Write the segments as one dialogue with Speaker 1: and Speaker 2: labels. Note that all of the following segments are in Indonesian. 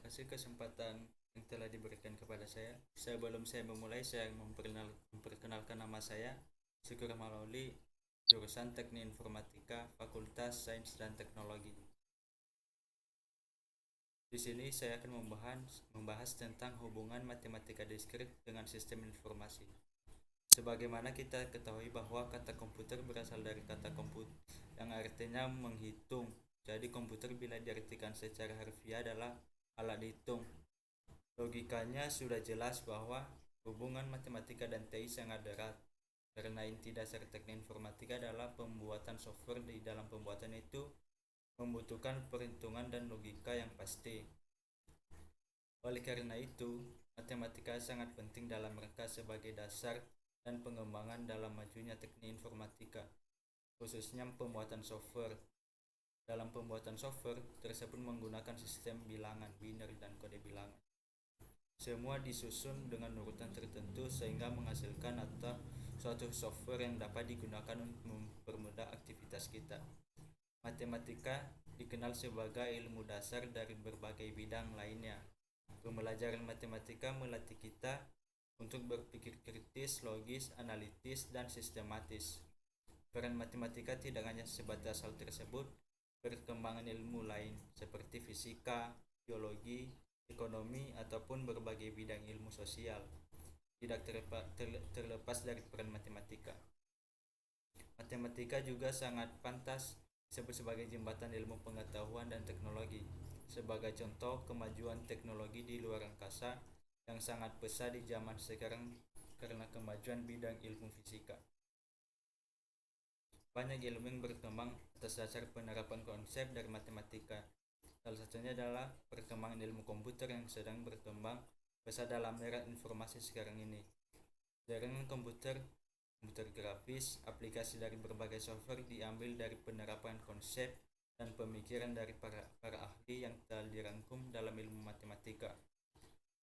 Speaker 1: kasih kesempatan yang telah diberikan kepada saya. Sebelum saya memulai, saya memperkenalkan nama saya, Syukur Malauli, jurusan Teknik Informatika, Fakultas Sains dan Teknologi. Di sini saya akan membahas tentang hubungan matematika diskrit dengan sistem informasi. Sebagaimana kita ketahui bahwa kata komputer berasal dari kata komput yang artinya menghitung. Jadi komputer bila diartikan secara harfiah adalah alat hitung. Logikanya sudah jelas bahwa hubungan matematika dan TI sangat erat, karena inti dasar teknik informatika adalah pembuatan software. Di dalam pembuatan itu membutuhkan perhitungan dan logika yang pasti. Oleh karena itu, matematika sangat penting dalam rangka sebagai dasar dan pengembangan dalam majunya teknik informatika, khususnya pembuatan software. Dalam pembuatan software tersebut menggunakan sistem bilangan, binary, dan kode bilangan. Semua disusun dengan urutan tertentu sehingga menghasilkan atau suatu software yang dapat digunakan untuk mempermudah aktivitas kita. Matematika dikenal sebagai ilmu dasar dari berbagai bidang lainnya. Pembelajaran matematika melatih kita untuk berpikir kritis, logis, analitis, dan sistematis. Peran matematika tidak hanya sebatas hal tersebut, perkembangan ilmu lain seperti fisika, biologi, ekonomi, ataupun berbagai bidang ilmu sosial tidak terlepas dari peran matematika. Matematika juga sangat pantas disebut sebagai jembatan ilmu pengetahuan dan teknologi. Sebagai contoh, kemajuan teknologi di luar angkasa yang sangat pesat di zaman sekarang karena kemajuan bidang ilmu fisika. Banyak ilmu yang berkembang atas dasar penerapan konsep dari matematika. Salah satunya adalah perkembangan ilmu komputer yang sedang berkembang pesat dalam era informasi sekarang ini. Jaringan komputer grafis, aplikasi dari berbagai software diambil dari penerapan konsep dan pemikiran dari para ahli yang telah dirangkum dalam ilmu matematika.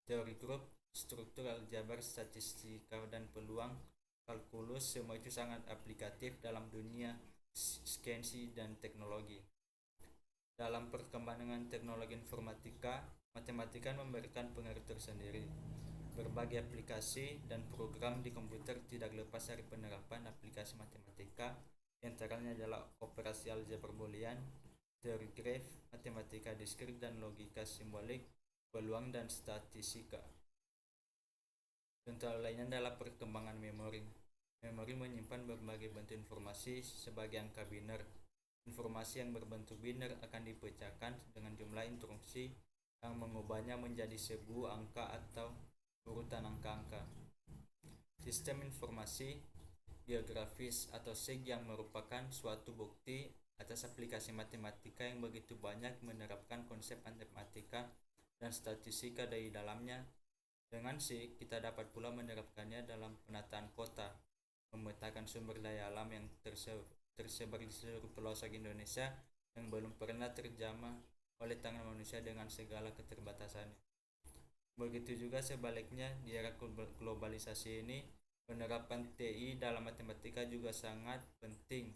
Speaker 1: Teori grup, struktur aljabar, statistika, dan peluang, kalkulus, semua itu sangat aplikatif dalam dunia sains dan teknologi. Dalam perkembangan teknologi informatika, matematika memberikan pengaruh tersendiri. Berbagai aplikasi dan program di komputer tidak lepas dari penerapan aplikasi matematika, antaranya adalah operasi aljabar boolean, teori graf, matematika diskrit dan logika simbolik, peluang dan statistika. Contoh lainnya adalah perkembangan memori. Memori menyimpan berbagai bentuk informasi sebagai angka biner. Informasi yang berbentuk biner akan dipecahkan dengan jumlah instruksi yang mengubahnya menjadi sebuah angka atau urutan angka-angka. Sistem informasi geografis atau SIG yang merupakan suatu bukti atas aplikasi matematika yang begitu banyak menerapkan konsep matematika dan statistika dari dalamnya. Dengan SIG, kita dapat pula menerapkannya dalam penataan kota, memetakan sumber daya alam yang tersebar di seluruh pelosok Indonesia yang belum pernah terjamah oleh tangan manusia dengan segala keterbatasannya. Begitu juga sebaliknya, di era globalisasi ini, penerapan TI dalam matematika juga sangat penting.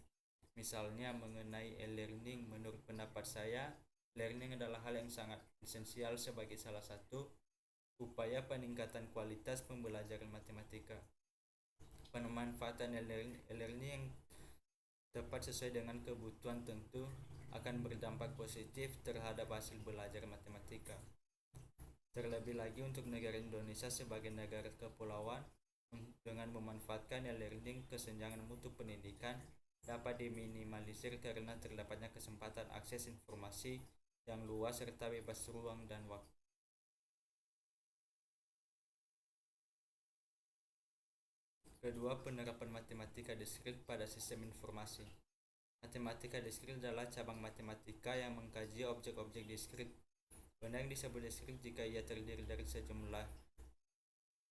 Speaker 1: Misalnya mengenai e-learning, menurut pendapat saya, learning adalah hal yang sangat esensial sebagai salah satu upaya peningkatan kualitas pembelajaran matematika. Pemanfaatan e-learning yang tepat sesuai dengan kebutuhan tentu akan berdampak positif terhadap hasil belajar matematika. Terlebih lagi untuk negara Indonesia sebagai negara kepulauan, dengan memanfaatkan e-learning, kesenjangan mutu pendidikan dapat diminimalisir karena terdapatnya kesempatan akses informasi yang luas serta bebas ruang dan waktu. Kedua, penerapan matematika diskrit pada sistem informasi. Matematika diskrit adalah cabang matematika yang mengkaji objek-objek diskrit. Benda yang disebut diskrit jika ia terdiri dari sejumlah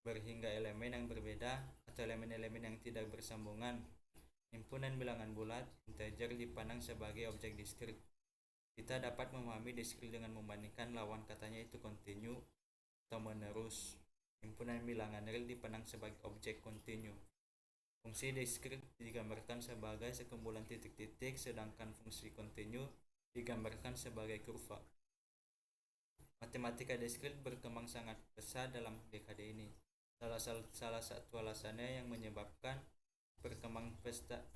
Speaker 1: berhingga elemen yang berbeda atau elemen-elemen yang tidak bersambungan. Himpunan bilangan bulat, integer, dipandang sebagai objek diskrit. Kita dapat memahami diskrit dengan membandingkan lawan katanya itu kontinu atau menerus. Himpunan bilangan real dipandang sebagai objek kontinu. Fungsi diskrit digambarkan sebagai sekumpulan titik-titik, sedangkan fungsi kontinu digambarkan sebagai kurva. Matematika diskrit berkembang sangat pesat dalam dekade ini. Salah satu alasannya yang menyebabkan perkembangan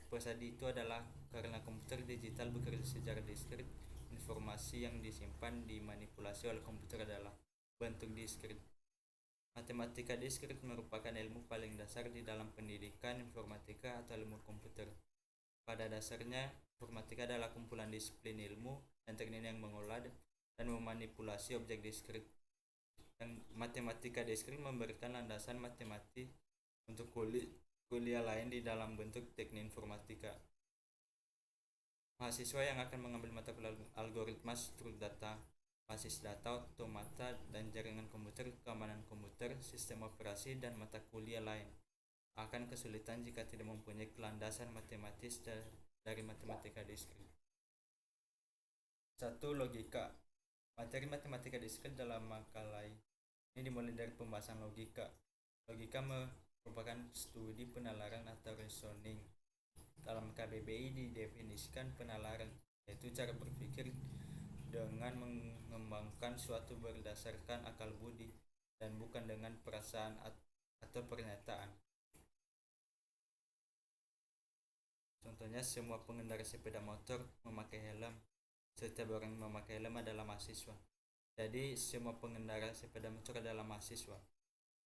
Speaker 1: pesat itu adalah karena komputer digital bekerja secara diskrit. Informasi yang disimpan dimanipulasi oleh komputer adalah bentuk diskrit. Matematika diskrit merupakan ilmu paling dasar di dalam pendidikan informatika atau ilmu komputer. Pada dasarnya, informatika adalah kumpulan disiplin ilmu dan teknik yang mengolah dan memanipulasi objek diskrit. Dan matematika diskrit memberikan landasan matematik untuk kuliah lain di dalam bentuk teknik informatika. Mahasiswa yang akan mengambil mata kuliah algoritma struktur data, basis data, otomata, dan jaringan komputer, keamanan komputer, sistem operasi, dan mata kuliah lain akan kesulitan jika tidak mempunyai landasan matematis dari matematika diskrit. 1. Logika. Materi matematika diskrit dalam makalah ini dimulai dari pembahasan logika. Logika merupakan studi penalaran atau reasoning. Dalam KBBI didefinisikan penalaran, yaitu cara berpikir dengan mengembangkan suatu berdasarkan akal budi dan bukan dengan perasaan atau pernyataan. Contohnya, semua pengendara sepeda motor memakai helm. Setiap orang memakai helm adalah mahasiswa. Jadi, semua pengendara sepeda motor adalah mahasiswa.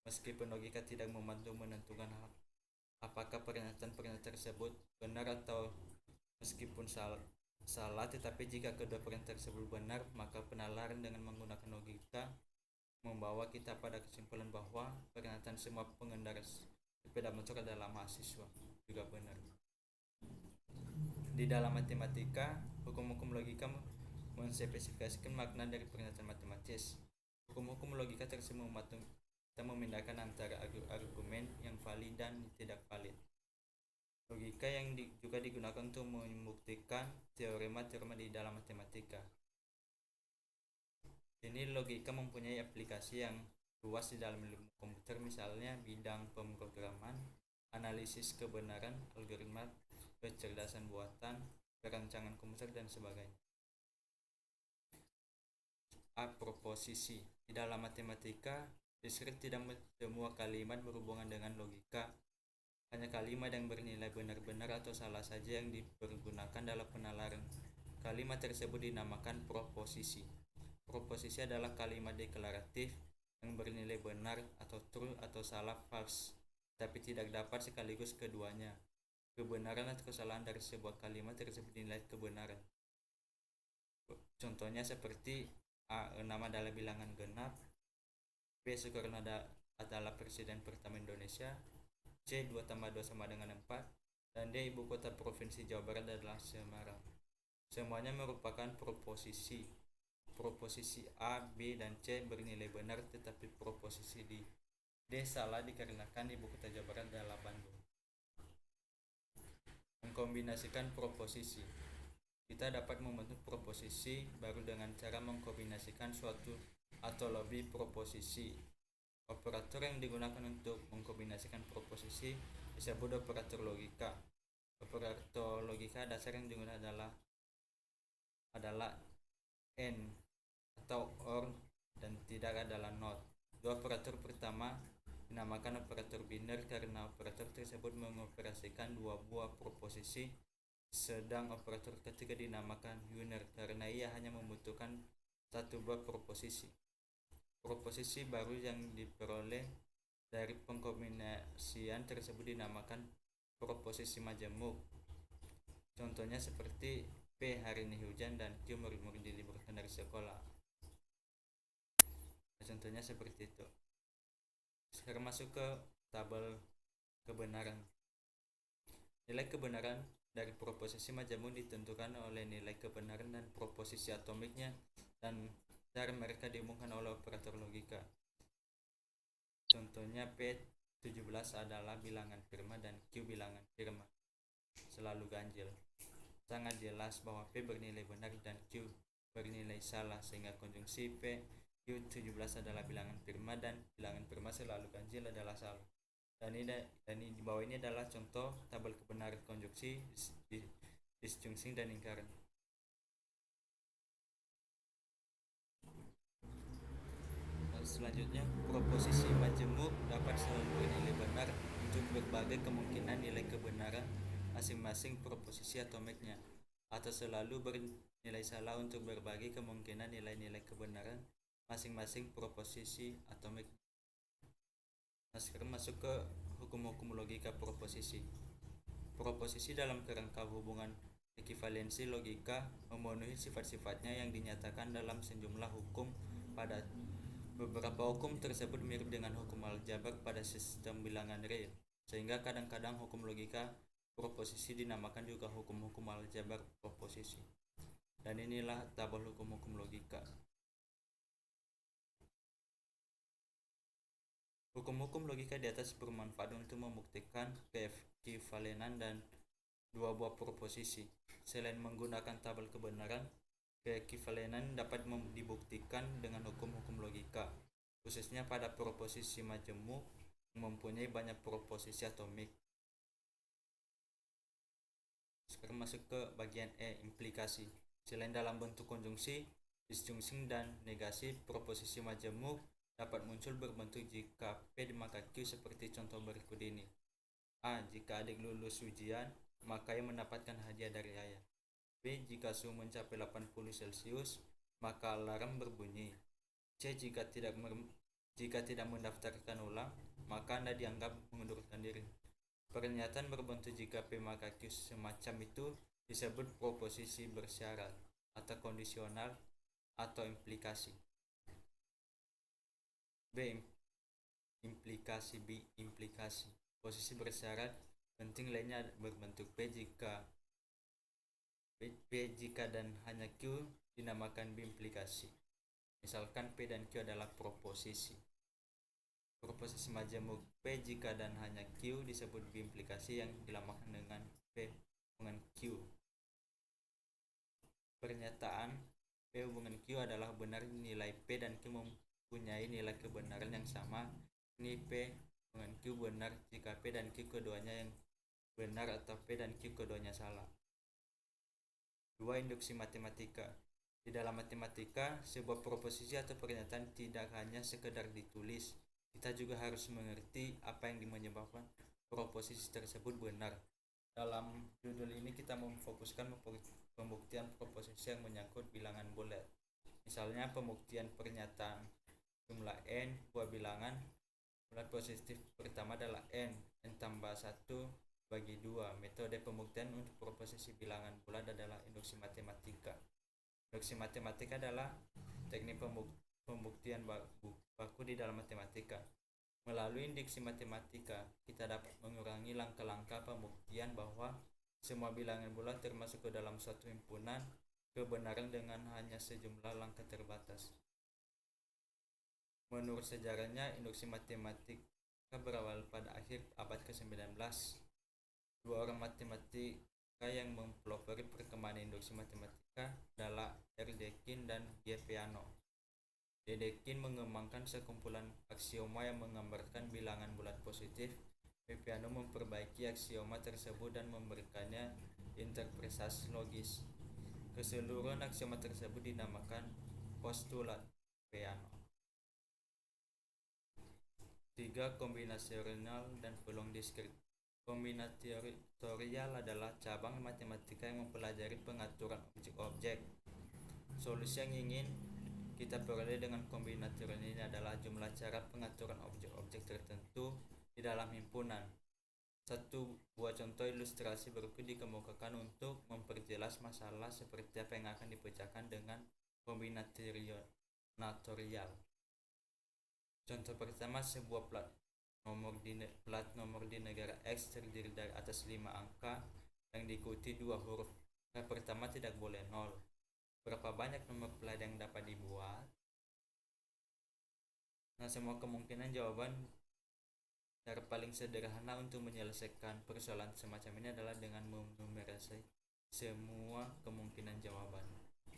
Speaker 1: Meskipun logika tidak membantu menentukan apakah pernyataan tersebut benar atau meskipun salah, tetapi jika kedua pernyataan tersebut benar, maka penalaran dengan menggunakan logika membawa kita pada kesimpulan bahwa pernyataan semua pengendara sepeda motor adalah mahasiswa juga benar. Di dalam matematika, hukum-hukum logika menspesifikasikan makna dari pernyataan matematis. Hukum-hukum logika tersebut memindahkan antara argumen yang valid dan tidak valid. Logika yang juga digunakan untuk membuktikan teorema-teorema di dalam matematika. Ini logika mempunyai aplikasi yang luas di dalam ilmu komputer, misalnya bidang pemrograman, analisis kebenaran, algoritma, kecerdasan buatan, perancangan komputer, dan sebagainya. A. Proposisi. Di dalam matematika diskrit tidak semua kalimat berhubungan dengan logika. Hanya kalimat yang bernilai benar-benar atau salah saja yang dipergunakan dalam penalaran. Kalimat tersebut dinamakan proposisi. Proposisi adalah kalimat deklaratif yang bernilai benar atau true atau salah false, tapi tidak dapat sekaligus keduanya. Kebenaran atau kesalahan dari sebuah kalimat tersebut dinilai kebenaran. Contohnya seperti A. 6 adalah bilangan genap, B. Soekarno adalah presiden pertama Indonesia, C. 2 tambah 2 sama dengan 4, dan D. Ibu kota provinsi Jawa Barat adalah Semarang. Semuanya merupakan proposisi. Proposisi A, B, dan C bernilai benar, tetapi proposisi D salah dikarenakan ibu kota Jawa Barat adalah Bandung. Mengkombinasikan proposisi. Kita dapat membentuk proposisi baru dengan cara mengkombinasikan suatu atau lebih proposisi. Operator yang digunakan untuk mengkombinasikan proposisi disebut operator logika. Operator logika dasar yang digunakan adalah AND atau OR dan tidak adalah NOT. Dua operator pertama dinamakan operator biner karena operator tersebut mengoperasikan dua buah proposisi, sedang operator ketiga dinamakan unir karena ia hanya membutuhkan satu buah proposisi. Proposisi baru yang diperoleh dari pengkombinasian tersebut dinamakan proposisi majemuk. Contohnya seperti P. Hari ini hujan dan Q. murid-murid diliburkan dari sekolah. Contohnya seperti itu. Sekarang masuk ke tabel kebenaran. Nilai kebenaran dari proposisi majemuk ditentukan oleh nilai kebenaran dan proposisi atomiknya dan cara mereka diumumkan oleh operator logika. Contohnya P17 adalah bilangan firma dan Q bilangan firma. Selalu ganjil. Sangat jelas bahwa P bernilai benar dan Q bernilai salah, sehingga konjungsi P Q17 adalah bilangan firma dan bilangan firma selalu ganjil adalah salah. Dan di bawah ini adalah contoh tabel kebenaran konjungsi, disjunksi, dan lingkaran. Selanjutnya, proposisi majemuk dapat selalu bernilai benar untuk berbagai kemungkinan nilai kebenaran masing-masing proposisi atomiknya, atau selalu bernilai salah untuk berbagai kemungkinan nilai-nilai kebenaran masing-masing proposisi atomik. Nah, sekarang masuk ke hukum-hukum logika proposisi. Proposisi dalam kerangka hubungan ekivalensi logika memenuhi sifat-sifatnya yang dinyatakan dalam sejumlah hukum. Pada beberapa hukum tersebut mirip dengan hukum aljabar pada sistem bilangan real, sehingga kadang-kadang hukum logika proposisi dinamakan juga hukum-hukum aljabar proposisi. Dan inilah tabel hukum-hukum logika. Hukum-hukum logika di atas bermanfaat untuk membuktikan keekivalenan dan dua buah proposisi. Selain menggunakan tabel kebenaran, keekivalenan dapat dibuktikan dengan hukum-hukum logika, khususnya pada proposisi majemuk yang mempunyai banyak proposisi atomik. Sekarang masuk ke bagian E, implikasi. Selain dalam bentuk konjungsi, disjungsi, dan negasi, proposisi majemuk dapat muncul berbentuk jika P maka Q seperti contoh berikut ini. A. Jika adik lulus ujian, maka ia mendapatkan hadiah dari ayah. B. Jika suhu mencapai 80 Celcius, maka alarm berbunyi. C. Jika tidak mendaftarkan ulang, maka Anda dianggap mengundurkan diri. Pernyataan berbentuk jika P maka Q semacam itu disebut proposisi bersyarat atau kondisional atau implikasi. B. Implikasi. B. Implikasi. Posisi bersyarat penting lainnya berbentuk P jika dan hanya Q dinamakan B implikasi. Misalkan P dan Q adalah proposisi. Proposisi majemuk P jika dan hanya Q disebut B implikasi yang dilamakan dengan P hubungan Q. Pernyataan P hubungan Q adalah benar nilai P dan Q mempunyai nilai kebenaran yang sama. Ini P hubungan Q benar jika P dan Q keduanya yang benar atau P dan Q keduanya salah. 2. Induksi matematika. Di dalam matematika, sebuah proposisi atau pernyataan tidak hanya sekedar ditulis, kita juga harus mengerti apa yang menyebabkan proposisi tersebut benar. Dalam judul ini kita memfokuskan pembuktian proposisi yang menyangkut bilangan bulat. Misalnya pembuktian pernyataan jumlah n buah bilangan bulat positif pertama adalah n tambah 1 bagi 2. Metode pembuktian untuk proposisi bilangan bulat adalah induksi matematika. Induksi matematika adalah teknik pembuktian baku di dalam matematika. Melalui induksi matematika, kita dapat mengurangi langkah-langkah pembuktian bahwa semua bilangan bulat termasuk ke dalam suatu himpunan kebenaran dengan hanya sejumlah langkah terbatas. Menurut sejarahnya, induksi matematika berawal pada akhir abad ke-19. Dua orang matematika yang mempelopori perkembangan induksi matematika adalah R. Dedekind dan G. Peano. Dedekind mengembangkan sekumpulan aksioma yang menggambarkan bilangan bulat positif. Peano memperbaiki aksioma tersebut dan memberikannya interpretasi logis. Keseluruhan aksioma tersebut dinamakan postulat Peano. 3. Kombinatorial dan peluang diskrit. Kombinatorial adalah cabang matematika yang mempelajari pengaturan objek-objek. Solusi yang ingin kita peroleh dengan kombinatorial ini adalah jumlah cara pengaturan objek-objek tertentu di dalam himpunan. Satu buah contoh ilustrasi berikut dikemukakan untuk memperjelas masalah seperti apa yang akan dipecahkan dengan kombinatorial. Contoh pertama, sebuah plat nomor di negara X terdiri dari atas 5 angka yang diikuti 2 huruf. Yang pertama tidak boleh 0. Berapa banyak nomor plat yang dapat dibuat? Nah, semua kemungkinan jawaban cara paling sederhana untuk menyelesaikan persoalan semacam ini adalah dengan menumerasi semua kemungkinan jawaban.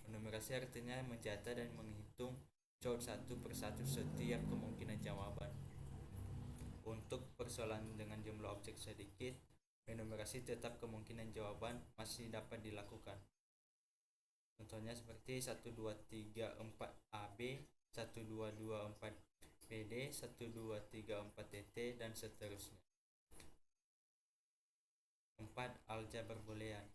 Speaker 1: Menumerasi artinya mencatat dan menghitung satu persatu setiap kemungkinan jawaban. Untuk persoalan dengan jumlah objek sedikit, menumerasi tetap kemungkinan jawaban masih dapat dilakukan. Contohnya seperti 1, 2, 3, 4 AB, 1, 2, 2, 4 PD 1, 2, 3, 4 TT dan seterusnya. 4. Aljabar boolean.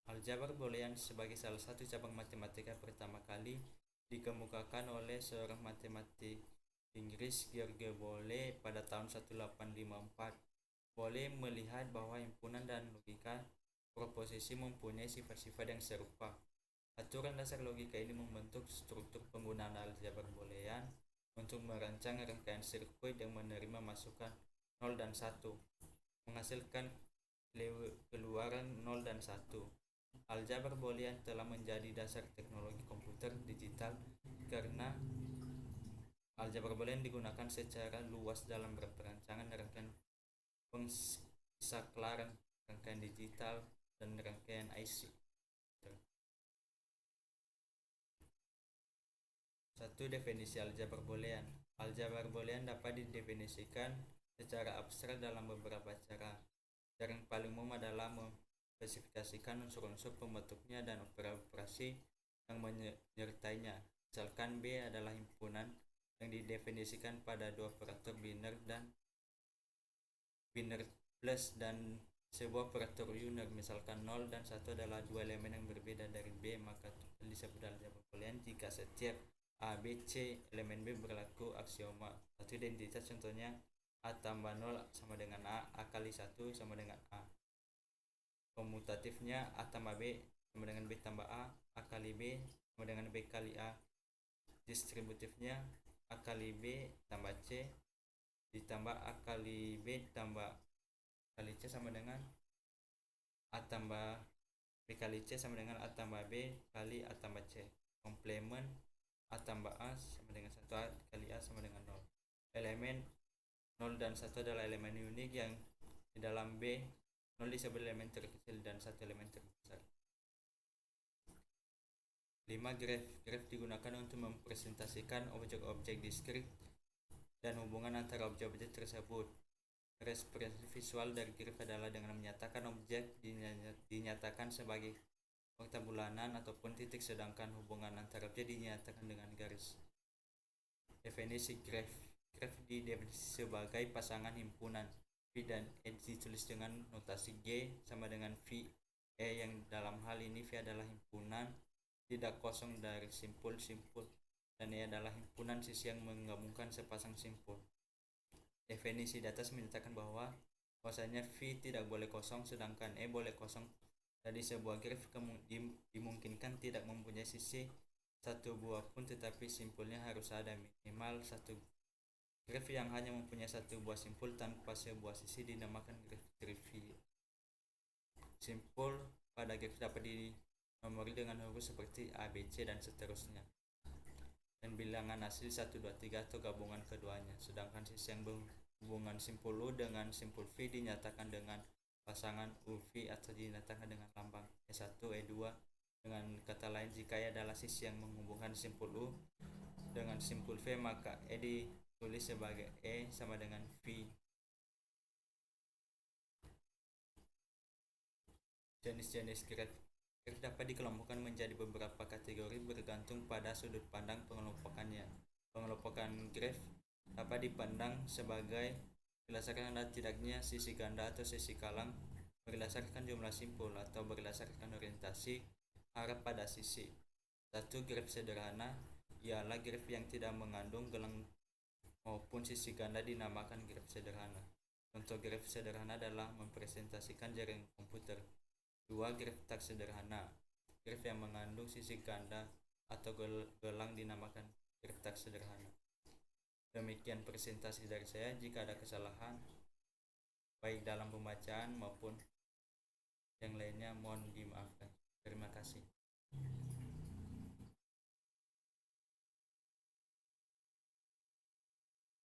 Speaker 1: Aljabar boolean sebagai salah satu cabang matematika pertama kali dikemukakan oleh seorang matematik Inggris George Boole pada tahun 1854. Boole melihat bahwa himpunan dan logika proposisi mempunyai sifat-sifat yang serupa. Aturan dasar logika ini membentuk struktur penggunaan aljabar boolean untuk merancang rangkaian sirkuit yang menerima masukan 0 dan 1, menghasilkan keluaran 0 dan 1. Aljabar boolean telah menjadi dasar teknologi komputer digital karena aljabar boolean digunakan secara luas dalam perancangan rangkaian pengsaklaran, rangkaian digital, dan rangkaian IC. 1. Definisi aljabar boolean. Aljabar boolean dapat didefinisikan secara abstrak dalam beberapa cara. Cara yang paling umum adalah memspesifikasikan unsur-unsur pembentuknya dan operasi yang menyertainya. Misalkan B adalah himpunan yang didefinisikan pada dua operator biner plus dan sebuah operator unit. Misalkan 0 dan 1 adalah dua elemen yang berbeda dari B, maka disebut aljabar boolean jika setiap A, B, C elemen B berlaku aksioma satu identitas. Contohnya A tambah 0 sama dengan A, A kali 1 sama dengan A. Komutatifnya A tambah B sama dengan B tambah A, A kali B sama dengan B kali A. Distributifnya A kali B tambah C ditambah A kali B tambah kali C sama dengan A tambah B kali C sama dengan A tambah B kali A tambah C. Komplement A tambah A sama dengan 1, A kali A sama dengan 0. Elemen 0 dan 1 adalah elemen unik yang di dalam B 0 disebut elemen terkecil dan 1 elemen terbesar. 5. Graf. Graf digunakan untuk mempresentasikan objek-objek diskrit dan hubungan antara objek-objek tersebut. Representasi visual dari graf adalah dengan menyatakan objek dinyatakan sebagai fakta bulanan ataupun titik, sedangkan hubungan antara objek dinyatakan dengan garis. Definisi graf. Graf didefinisi sebagai pasangan himpunan V dan E ditulis dengan notasi G sama dengan V E, yang dalam hal ini V adalah himpunan tidak kosong dari simpul-simpul dan E adalah himpunan sisi yang menggabungkan sepasang simpul. Definisi di atas menyatakan bahwasanya V tidak boleh kosong sedangkan E boleh kosong. Jadi sebuah graf dimungkinkan tidak mempunyai sisi satu buah pun, tetapi simpulnya harus ada minimal satu. Graf yang hanya mempunyai satu buah simpul tanpa sebuah sisi dinamakan graf trivial. Simpul pada graf dapat dinomori dengan huruf seperti A, B, C, dan seterusnya. Dan bilangan asli 1, 2, 3 atau gabungan keduanya. Sedangkan sisi yang berhubungan simpul U dengan simpul V dinyatakan dengan pasangan UV atau dinyatakan dengan lambang E1, E2. Dengan kata lain, jika E adalah sisi yang menghubungkan simpul U dengan simpul V, maka E ditulis sebagai E sama dengan V. Jenis-jenis graf. Graf dapat dikelompokkan menjadi beberapa kategori bergantung pada sudut pandang pengelompokannya. Pengelompokan graf dapat dipandang sebagai berdasarkan ada tidaknya sisi ganda atau sisi kalang, berdasarkan jumlah simpul, atau berdasarkan orientasi arah pada sisi. 1. Graf sederhana ialah graf yang tidak mengandung gelang maupun sisi ganda dinamakan graf sederhana. Contoh graf sederhana adalah mempresentasikan jaringan komputer. 2. Graf tak sederhana. Graf yang mengandung sisi ganda atau gelang dinamakan graf tak sederhana. Demikian presentasi dari saya. Jika ada kesalahan baik dalam pembacaan maupun yang lainnya, mohon dimaafkan. Terima kasih.